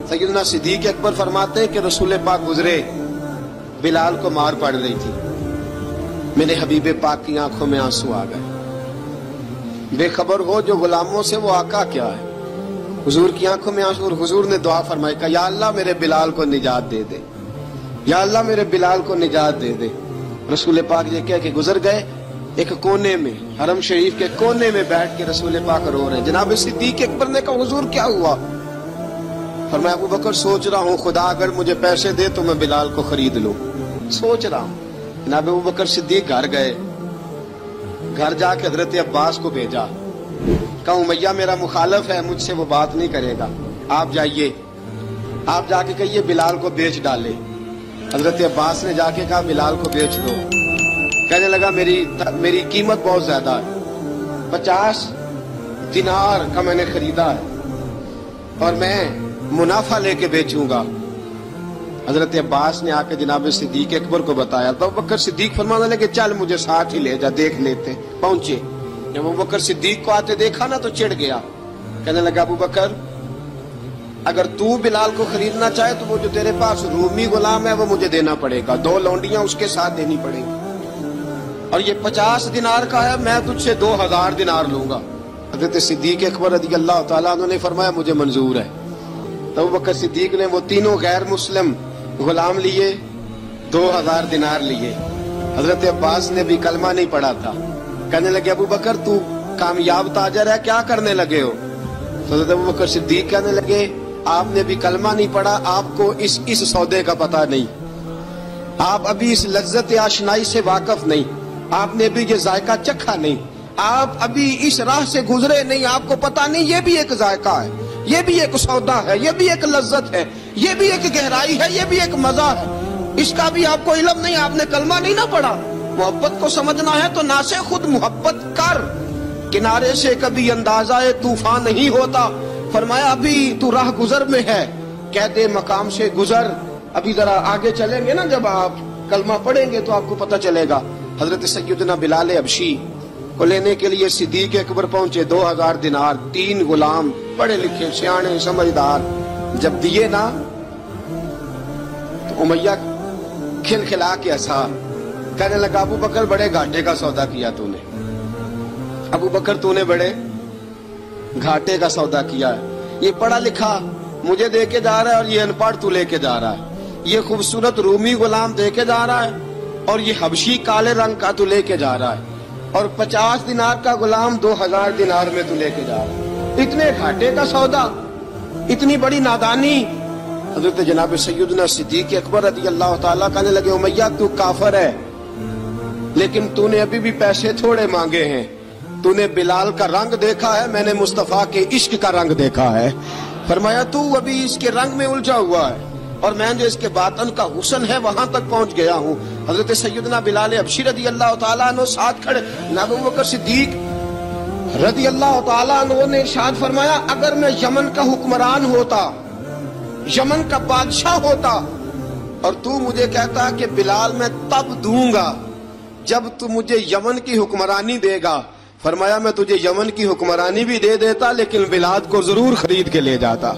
سیدنا صدیق اکبر فرماتے ہیں کہ رسول پاک گزرے، بلال کو مار پڑ رہی تھی، میرے حبیب پاک کی آنکھوں میں آنسو آ گئے۔ بے خبر ہو جو غلاموں سے وہ آقا کیا ہے، حضور کی آنکھوں میں آنسو، اور حضور نے دعا فرمائی کہ یا اللہ میرے بلال کو نجات دے دے، یا اللہ میرے بلال کو نجات دے دے۔ رسول پاک یہ کہہ کے گزر گئے، ایک کونے میں، حرم شریف کے کونے میں بیٹھ کے رسول پاک رو رہے ہیں۔ جناب صدیق اکبر نے کہا حضور کیا ہوا؟ فرمایا ابو بکر سوچ رہا ہوں خدا اگر مجھے پیسے دے تو میں بلال کو خرید لوں، سوچ رہا ہوں۔ جناب ابو بکر صدیق گھر گئے، گھر جا کے حضرت عباس کو بھیجا، کہا امیہ میرا مخالف ہے، مجھ سے وہ بات نہیں کرے گا، آپ جائیے، آپ جا کے کہیے بلال کو بیچ ڈالے۔ حضرت عباس نے جا کے کہا بلال کو بیچ دو۔ کہنے لگا میری قیمت بہت زیادہ ہے، 50 دینار کا میں نے خریدا ہے اور میں منافع لے کے بیچوں گا۔ حضرت عباس نے آ کے جناب صدیق اکبر کو بتایا تو ابو بکر صدیق فرمانے لگے چل مجھے ساتھ ہی لے جا، دیکھ لیتے۔ پہنچے، جب ابو بکر صدیق کو آتے دیکھا نا تو چڑ گیا، کہنے لگا ابو بکر اگر تو بلال کو خریدنا چاہے تو وہ جو تیرے پاس رومی غلام ہے وہ مجھے دینا پڑے گا، 2 لونڈیاں اس کے ساتھ دینی پڑیں گی، اور یہ 50 دینار کا ہے، میں تجھ سے 2000 دینار لوں گا۔ حضرت صدیق اکبر رضی اللہ تعالیٰ عنہ نے فرمایا مجھے منظور ہے۔ تو ابو بکر صدیق نے وہ تینوں غیر مسلم غلام لیے، 2000 دینار لیے۔ حضرت عباس نے بھی کلمہ نہیں پڑھا تھا، کہنے لگے ابو بکر تو کامیاب تاجر ہے، کیا کرنے لگے ہو؟ حضرت ابو بکر صدیق کہنے لگے آپ نے بھی کلمہ نہیں پڑھا، آپ کو اس سودے کا پتہ نہیں، آپ ابھی اس لذت آشنائی سے واقف نہیں، آپ نے بھی یہ ذائقہ چکھا نہیں، آپ ابھی اس راہ سے گزرے نہیں، آپ کو پتہ نہیں یہ بھی ایک ذائقہ ہے، یہ بھی ایک سودا ہے، یہ بھی ایک لذت ہے، یہ بھی ایک گہرائی ہے، یہ بھی ایک مزہ ہے، اس کا بھی آپ کو علم نہیں، آپ نے کلمہ نہیں نہ پڑھا۔ محبت کو سمجھنا ہے تو نہ سے خود محبت کر، کنارے سے کبھی اندازہ طوفان نہیں ہوتا۔ فرمایا ابھی تو راہ گزر میں ہے، کہہ دے مقام سے گزر، ابھی ذرا آگے چلیں گے نا، جب آپ کلمہ پڑھیں گے تو آپ کو پتہ چلے گا۔ حضرت سیدنا بلال حبشی کو لینے کے لیے صدیق اکبر پہنچے، 2000 دینار، 3 غلام پڑھے لکھے سیانے سمجھدار، جب دیے نا تو امیہ کھلکھلا کے ہنسا، کہنے لگا ابو بکر بڑے گھاٹے کا سودا کیا تو نے، ابو بکر تو نے بڑے گھاٹے کا سودا کیا ہے، یہ پڑھا لکھا مجھے دے کے جا رہا ہے اور یہ ان پڑھ تو لے کے جا رہا ہے، یہ خوبصورت رومی غلام دے کے جا رہا ہے اور یہ حبشی کالے رنگ کا تو لے کے جا رہا ہے، اور 50 دینار کا غلام 2000 دینار میں تو لے کے جا رہا ہے، اتنے گھاٹے کا سودا، اتنی بڑی نادانی۔ حضرت جناب سیدنا صدیق اکبر رضی اللہ تعالیٰ کہنے لگے امیہ تو کافر ہے، لیکن تو نے ابھی بھی پیسے تھوڑے مانگے ہیں، تو نے بلال کا رنگ دیکھا ہے، میں نے مصطفیٰ کے عشق کا رنگ دیکھا ہے۔ فرمایا تو ابھی اس کے رنگ میں الجھا ہوا ہے، اور میں جو اس کے باطن کا حسن ہے وہاں تک پہنچ گیا ہوں۔ حضرت سیدنا بلال حبشی رضی اللہ تعالیٰ عنہ ساتھ کھڑے، جناب ابو بکر صدیق رضی اللہ تعالیٰ عنہ نے ارشاد فرمایا اگر میں یمن کا حکمران ہوتا، یمن کا بادشاہ ہوتا، اور تو مجھے کہتا کہ بلال میں تب دوں گا جب تو مجھے یمن کی حکمرانی دے گا، فرمایا میں تجھے یمن کی حکمرانی بھی دے دیتا لیکن بلاد کو ضرور خرید کے لے جاتا۔